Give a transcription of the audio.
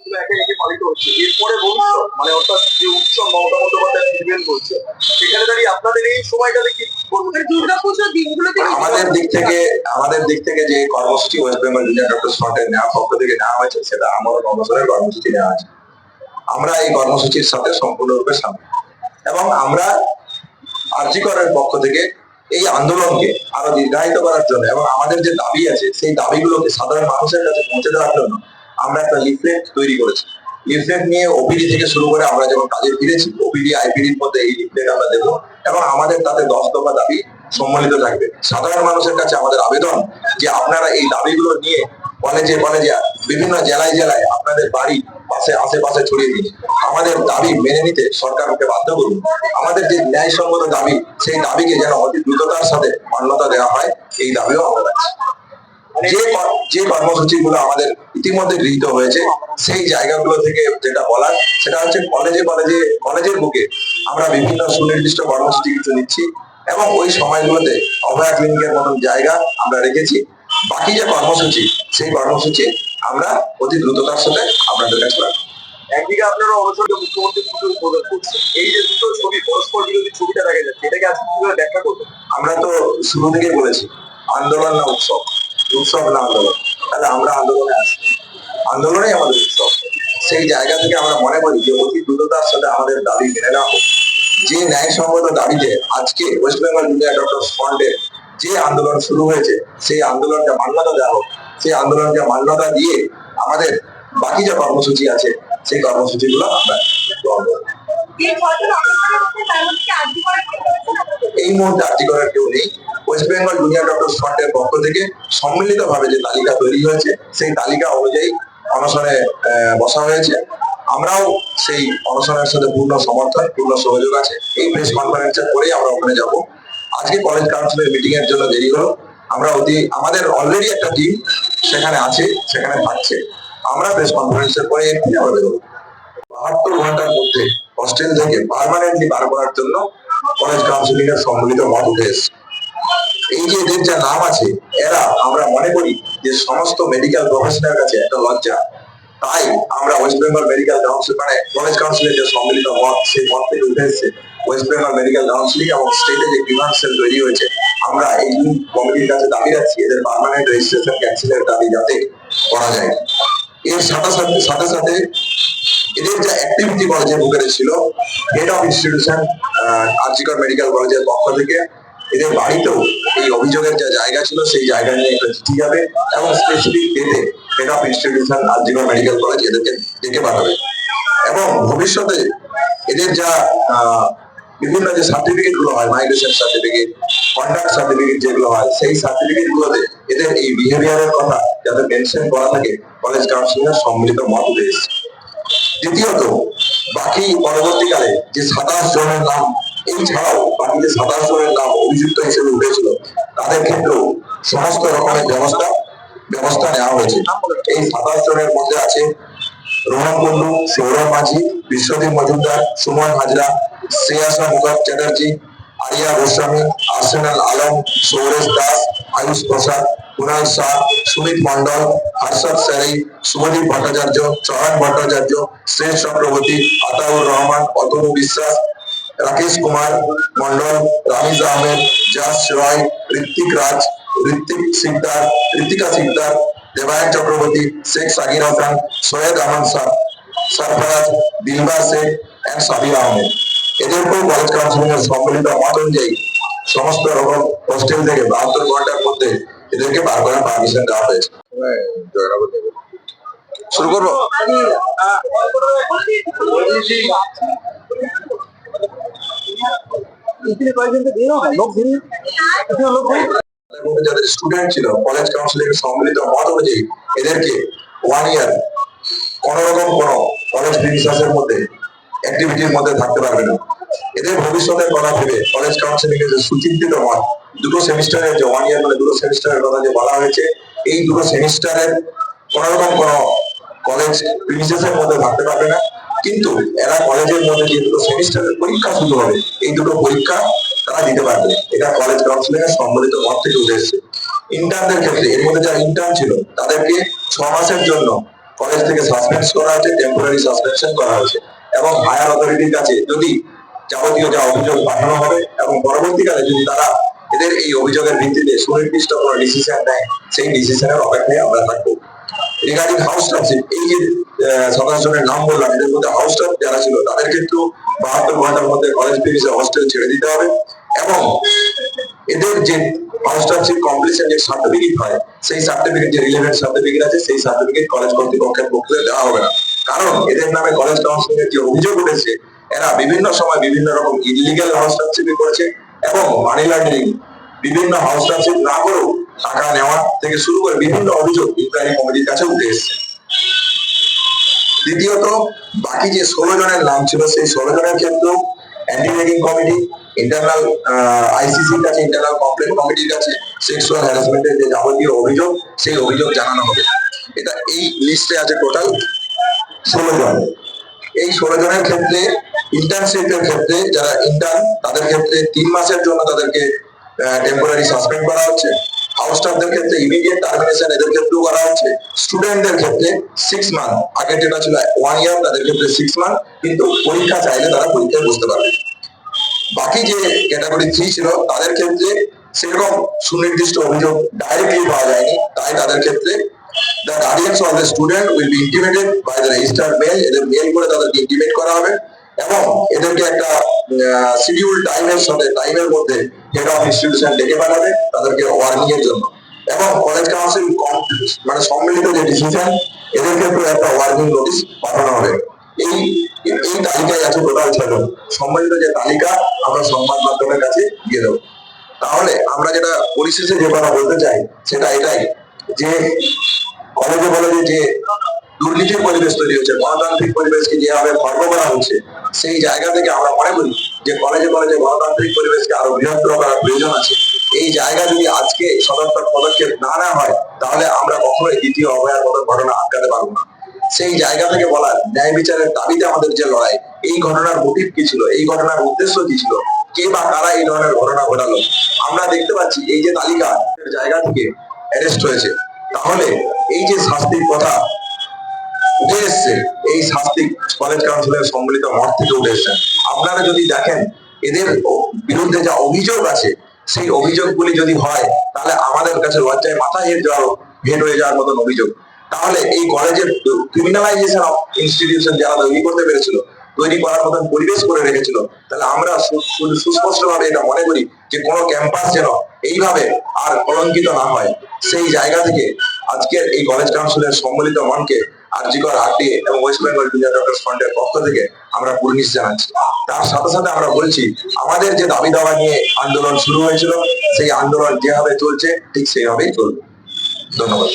দাবিগুলো একে একে পালিত হচ্ছে, এরপরে ভবিষ্যৎ মানে অর্থাৎ যে উৎসব মমতা বন্দ্যোপাধ্যায় ফিরবেন বলছে, সেখানে দাঁড়িয়ে আপনাদের এই সময়টাতে কি দুর্গাপুজোর দিনগুলোতে আমাদের দিক থেকে যে কর্মসূচি ওয়েস্ট বেঙ্গল জুনিয়র ডক্টর ফ্রন্টের নেওয়ার পক্ষ থেকে নেওয়া হয়েছে, সেটা আমার অনশনের কর্মসূচি নেওয়া আছে। আমরা এই কর্মসূচির সাথে সম্পূর্ণরূপে সামিল এবং আমরা আরজি করের পক্ষ থেকে এই আন্দোলনকে আরো দীর্ঘায়িত করার জন্য এবং আমাদের যে দাবি আছে সেই দাবিগুলোকে সাধারণ মানুষের কাছে পৌঁছে দেওয়ার জন্য আমরা একটা লিফলেট তৈরি করেছি। লিফলেট নিয়ে ওপিডি থেকে শুরু করে আমরা যখন কাজে ফিরেছি, ওপিডি আইপিডির মধ্যে এই লিফলেট আমরা দেবো এবং আমাদের তাতে 10 দফা দাবি সম্মিলিত থাকবে। সাধারণ মানুষের কাছে আমাদের আবেদন যে আপনারা এই দাবিগুলো নিয়ে কলেজে বিভিন্ন জেলায় আপনাদের বাড়ি আশেপাশে ছড়িয়ে দিন। আমাদের দাবি মেনে নিতে সরকারকে বাধ্য করুন। আমাদের যে ন্যায়সঙ্গত দাবি, সেই দাবিকে যেন অতি দ্রুততার সাথে মান্যতা দেওয়া হয়, এই দাবিও আমরা রাখছি। যে কর্মসূচিগুলো আমাদের ইতিমধ্যে গৃহীত হয়েছে, সেই জায়গাগুলো থেকে যেটা বলার সেটা হচ্ছে কলেজের বুকে আমরা বিভিন্ন সুনির্দিষ্ট কর্মসূচি কিছু নিচ্ছি এবং ওই সময়গুলোতে অভয়া ক্লিনিকের মতন জায়গা আমরা রেখেছি। বাকি যে কর্মসূচি, সেই কর্মসূচি আমরা অতি দ্রুততার সাথে আপনাদের কাছে রাখবো। একদিকে আপনারা অনশনকে মুখ্যমন্ত্রী প্রদান করছে, এই যে দুটো ছবি পরস্পর বিরোধী ছবিটা দেখা যাচ্ছে, এটাকে আজকে কিভাবে ব্যাখ্যা করবেন? আমরা তো শুরু থেকেই বলেছি আন্দোলন না উৎসব, উৎসব না আন্দোলন। তাহলে আমরা আন্দোলনে আসি, আন্দোলনেই আমাদের উৎসব। সেই জায়গা থেকে আমরা মনে করি যে অতি দ্রুততার সাথে আমাদের দাবি মেনে নেওয়া হোক। যে ন্যায়সঙ্গত দাবিতে আজকে ওয়েস্ট বেঙ্গল জুনিয়র ডক্টর ফ্রন্টের যে আন্দোলন শুরু হয়েছে, সেই আন্দোলনকে মান্যতা দেওয়া হোক। সেই আন্দোলনকে মান্যতা দিয়ে আমাদের বাকি যে কর্মসূচি আছে, সেই কর্মসূচিগুলো আমরা এই মুহূর্তে আরজি করার কেউ নেই। ওয়েস্ট বেঙ্গল জুনিয়র ডক্টর ফ্রন্টের পক্ষ থেকে সম্মিলিত ভাবে যে তালিকা তৈরি হয়েছে, সেই তালিকা অনুযায়ী অনশনে বসা হয়েছে। আমরাও সেই অনশনের সাথে পূর্ণ সমর্থন, পূর্ণ সহযোগ আছে। এই প্রেস কনফারেন্সের পরেই আমরা ওখানে যাব। আজকে কলেজ কাউন্সিলের মিটিং এর জন্য দেরি হলো। আমাদের অলরেডি একটা টিম সেখানে আছে, সেখানে থাকছে। আমরা প্রেস কনফারেন্সের পরে আমরা বেরোবো। 72 ঘন্টার মধ্যে হস্টেল থেকে পার্মানেন্টলি বার করার জন্য কলেজ কাউন্সিলিং এর সম্মিলিত মত উঠে এসেছে। এই যে এদের যা নাম আছে, এরা আমরা মনে করি যে সমস্ত মেডিকেল প্রফেশনের কাছে একটা লজ্জা। তাই আমরা ওয়েস্ট বেঙ্গল মেডিকেল কাউন্সিল মানে কলেজ কাউন্সিলের যে সম্মিলিত মত, সেই মত থেকে উঠে এসেছে ওয়েস্ট বেঙ্গল মেডিকেল কাউন্সিলিং এবং স্টেটে যে গ্রিভান্স সেল তৈরি হয়েছে, আমরা এই দুই কমিটির কাছে দাবি রাখছি এদের পার্মানেন্ট রেজিস্ট্রেশন ক্যান্সেলের দাবি যাতে করা যায়। এর সাথে সাথে এদের যে অ্যাক্টিভিটি কলেজের বুকে ছিল, head of institution RG Kar medical কলেজের পক্ষ থেকে এদের বাড়িতেও এই অভিযোগের যে জায়গা ছিল, সেই জায়গা নিয়ে একটা চিঠি যাবে এবং স্পেসিফিক ডেটে head of institution RG Kar medical college এদেরকে ডেকে পাঠাবে। এবং ভবিষ্যতে এদের যা বিভিন্ন যে সার্টিফিকেট গুলো হয়, মাইগ্রেশন সার্টিফিকেট, কন্ডাক্ট সার্টিফিকেট যেগুলো হয়, সেই সার্টিফিকেট গুলোতে এদের এই বিহেভিয়ারের কথা যাতে মেনশন করা থাকে, কলেজ কাউন্সিলের সম্মিলিত মত উঠে এসেছে। দ্বিতীয়ত, বাকি পরবর্তীকালে যে 27 জনের নাম, এই ছাড়াও বাকি যে 27 জনের নাম অভিযুক্ত হিসেবে উঠেছিল, তাদের ক্ষেত্রেও সমস্ত রকমের ব্যবস্থা নেওয়া হয়েছে। এই 27 জনের মধ্যে আছে রোহন কুন্ডু, সৌরভ মাঝি, বিশ্বদীপ মজুমদার, সুমন হাজরা, শ্রেয়াসা মুখার্জি, আরিয়া গোস্বামী, আর্সেনাল আলম, সৌরেশ দাস, আয়ুষ প্রসাদ, কুণাল শাহ, সুমিত মন্ডল, হর্ষদ সারি, শুভদীপ ভট্টাচার্য, চয়ন ভট্টাচার্য, শ্রেষ চক্রবর্তী, আতাউর রহমান, অতনু বিশ্বাস, রাকেশ কুমার মন্ডল, রামিজ আহমেদ, জাস রয়, ঋত্বিক রাজ, ঋতিকা সিকদার, দেবায়ন চক্রবর্তী, শেখ সাকির হাসান, সৈয়দ আহমদ শাহ, সরফরাজ, দিলবার শেখ এন্ড সাবির আহমেদ। এদেরকেও কলেজ কাউন্সিলিং এর সম্মিলিত মত অনুযায়ী সমস্ত রকম হোস্টেল থেকে 72 ঘন্টার মধ্যে এদেরকে বার করার পারমিশন দেওয়া হয়েছে। শুরু করবো। যাদের স্টুডেন্ট ছিল, কলেজ কাউন্সিলিং এর সম্মিলিত মত অনুযায়ী এদেরকে 1 ইয়ার কোন রকম কোন কলেজ প্রিমিসেসের মধ্যে অ্যাক্টিভিটির মধ্যে থাকতে পারবে না। এদের ভবিষ্যতের কথা ভেবে কলেজ কাউন্সিলিং এর যে সুচিন্তিত মত, দুটো সেমিস্টারের যে 1 ইয়ার মানে দুটো সেমিস্টারের কথা যে বলা হয়েছে, এই দুটো সেমিস্টারের কোন রকম কোন কলেজ প্রিমিসেসের মধ্যে থাকতে পারবে না। কিন্তু এরা কলেজের মধ্যে যে দুটো সেমিস্টারের পরীক্ষা শুরু হবে, এই দুটো পরীক্ষা তারা দিতে পারবে। এটা কলেজ কাউন্সিলিং এর সম্মিলিত মত থেকে উঠে এসেছে। ইন্টার্নদের ক্ষেত্রে এর মধ্যে যারা ইন্টার্ন ছিল, তাদেরকে 6 মাসের জন্য কলেজ থেকে সাসপেন্ড করা হয়েছে, টেম্পোরারি সাসপেনশন করা হয়েছে এবং হায়ার অথরিটির কাছে যদি যাবতীয় যা অভিযোগ পাঠানো হবে এবং পরবর্তীকালে যদি তারা এদের এই অভিযোগের ভিত্তিতে সুনির্দিষ্ট কোনো ডিসিশন নেয়, সেই ডিসিশনের অপেক্ষায় আমরা থাকবো। রিগার্ডিং হাউস স্টাফশিপ, এই যে 27 জনের নাম বললাম, এদের মধ্যে হাউস স্টাফ যারা ছিল তাদের কিন্তু 72 ঘন্টার মধ্যে কলেজ ফিরিসে হস্টেল ছেড়ে দিতে হবে এবং এদের যে হাউস স্টাফশিপ কমপ্লিশন যে সার্টিফিকেট হয়, সেই সার্টিফিকেট যে রিলেভেন্ট সার্টিফিকেট আছে, সেই সার্টিফিকেট কলেজ কর্তৃপক্ষের পক্ষে দেওয়া হবে না। কারণ এদের নামে কলেজ কাউন্সিল এর যে অভিযোগ উঠেছে, এরা বিভিন্ন সময় বিভিন্ন রকম ইলিগাল হাউস স্টাফশিপ করেছে এবং মানি লন্ডারিং, বিভিন্ন হাউস স্টাফশিপ না করেও টাকা নেওয়া থেকে শুরু করে বিভিন্ন অভিযোগ ইনকোয়ারি কমিটির কাছে উঠে এসেছে। দ্বিতীয়ত, বাকি যে 16 জনের নাম ছিল, সেই 16 জনের ক্ষেত্রেও অ্যান্টি র্যাগিং কমিটি, ইন্টারনাল আইসিসির কাছে, ইন্টারনাল কমপ্লেন্ট কমিটির কাছে সেক্সুয়াল হ্যারাসমেন্টের যে যাবতীয় অভিযোগ, সেই অভিযোগ জানানো হবে। এটা এই লিস্টে আছে টোটাল 16 জন। এই 16 জনের ক্ষেত্রে ইন্টার্নশিপের ক্ষেত্রে যারা ইন্টার্ন, তাদের ক্ষেত্রে 3 মাসের জন্য তাদেরকে টেম্পোরারি সাসপেন্ড করা হচ্ছে। হাউস স্টাফদের ক্ষেত্রে ইমিডিয়েট টার্মিনেশন এদের ক্ষেত্রেও করা হচ্ছে। স্টুডেন্টদের ক্ষেত্রে 6 মান্থ, আগে যেটা ছিল 1 ইয়ার, তাদের ক্ষেত্রে 6 মান্থ, কিন্তু পরীক্ষা চাইলে তারা পরীক্ষায় বসতে পারবে। বাকি যে ক্যাটাগরি 3 ছিল, তাদের ক্ষেত্রে সেরকম সুনির্দিষ্ট অভিযোগ ডাইরেক্টলি পাওয়া যায়নি, তাই তাদের ক্ষেত্রে the guardians of the student will be intimated by the registered mail, এদের মেল করে তাদেরকে ইন্টিমেট করা হবে এবং এদেরকে একটা শিডিউল টাইমের মধ্যে হেড অফ ইনস্টিটিউশন ডেকে পাঠাবে তাদেরকে ওয়ার্নিং এর জন্য এবং কলেজ কাউন্সিল মানে সম্মিলিত যে ডিসিশন, এদের ক্ষেত্রে একটা ওয়ার্নিং নোটিশ পাঠানো হবে। এই এই তালিকায় আছে টোটাল 6 জন। সম্মিলিত যে তালিকা আমরা সংবাদ মাধ্যমের কাছে দিয়ে দেবো। তাহলে আমরা যেটা পরিশেষে যে কথা বলতে চাই সেটা এটাই যে কলেজে যে দুর্নীতির পরিবেশ তৈরি হচ্ছে, গণতান্ত্রিক পরিবেশকে যেভাবে ভঙ্গ করা হচ্ছে, সেই জায়গা থেকে আমরা মনে করি যে কলেজে গণতান্ত্রিক পরিবেশকে আরো বৃহত্তর করার প্রয়োজন আছে। এই জায়গা যদি আজকে সদর্থক পদক্ষেপ না নেওয়া হয়, তাহলে আমরা কখনোই দ্বিতীয় অভয়ার মতো ঘটনা আটকাতে পারবো না। সেই জায়গা থেকে বলার, ন্যায় বিচারের দাবিতে আমাদের যে লড়াই, এই ঘটনার মোটিভ কি ছিল, এই ঘটনার উদ্দেশ্য কি ছিল, কে বা কারা এই ধরনের ঘটনা ঘটালো। আমরা দেখতে পাচ্ছি এই যে তালিকা জায়গা থেকে অ্যারেস্ট হয়েছে, তাহলে এই যে শাস্তির কথা উঠে এসছে, এই শাস্তি কলেজ কাউন্সিলের সম্মিলিত মত থেকে উঠে এসছে। আপনারা যদি দেখেন এদের বিরুদ্ধে যা অভিযোগ আছে, সেই অভিযোগগুলি যদি হয়, তাহলে আমাদের কাছে লজ্জায় মাথা হেঁট হয়ে যাওয়ার মতন অভিযোগ। তাহলে এই কলেজের ক্রিমিনালাইজেশন অফ ইনস্টিটিউশন যারা তৈরি করতে পেরেছিল, তৈরি করার মতন পরিবেশ করে রেখেছিল, তাহলে আমরা সুস্পষ্ট ভাবে এটা মনে করি যে কোনো ক্যাম্পাস যেন এইভাবে আর কলঙ্কিত না হয়। সেই জায়গা থেকে আজকের এই কলেজ কাউন্সিলের সম্মিলিত মনকে আরজিকর আরটিএ এবং ওয়েস্ট বেঙ্গল জুনিয়র ডক্টরস ফ্রন্টের পক্ষ থেকে আমরা কুর্নিশ জানাচ্ছি। তার সাথে সাথে আমরা বলছি, আমাদের যে দাবি দাওয়া নিয়ে আন্দোলন শুরু হয়েছিল, সেই আন্দোলন যেভাবে চলছে ঠিক সেইভাবেই চলবে। ধন্যবাদ।